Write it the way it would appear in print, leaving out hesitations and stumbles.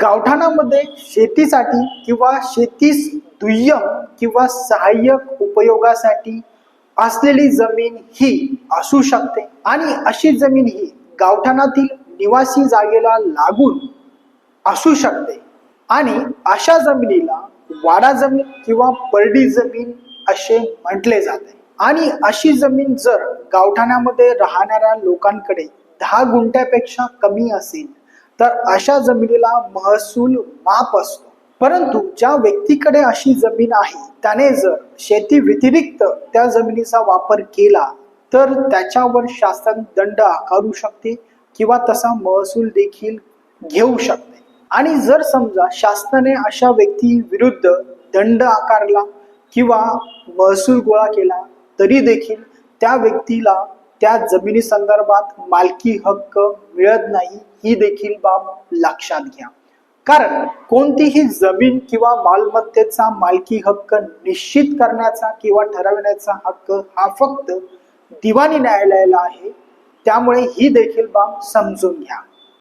गावठाणामध्ये शेतीसाठी किंवा शेतीस दुय्यम किंवा सहाय्यक उपयोगासाठी असलेली जमीन ही असू शकते आणि अशी जमीन ही गावठाणातील निवासी जागेला लागून असू शकते आणि अशा जमिनीला वाडा जमीन किंवा परडी जमीन असे म्हटले जाते। आणि अशी जमीन जर गावठाणामध्ये राहणाऱ्या लोकांकडे 10 गुंठ्यापेक्षा कमी असेल तर अशा जमिनीला महसूल माफ असतो। परंतु ज्या व्यक्तीकडे अशी जमीन आहे त्याने जर शेती व्यतिरिक्त त्या जमिनीचा वापर केला तर त्याच्यावर शासन दंड आकारू शकते किंवा तसा महसूल देखील घेऊ शकते। आणि जर समजा शासनाने अशा व्यक्ती विरुद्ध दंड आकारला किंवा महसूल गोळा केला तरी देखील त्या व्यक्तीला त्या जमिनी संदर्भात मालकी हक्क मिळत नाही, ही देखील बाब लक्षात घ्या। कारण कोणतीही जमीन किंवा मालमत्तेचा मालकी हक्क निश्चित करण्याचा किंवा ठरवण्याचा हक्क हा फक्त दिवाणी न्यायालयाला आहे, त्यामुळे ही देखील बाब समजून घ्या।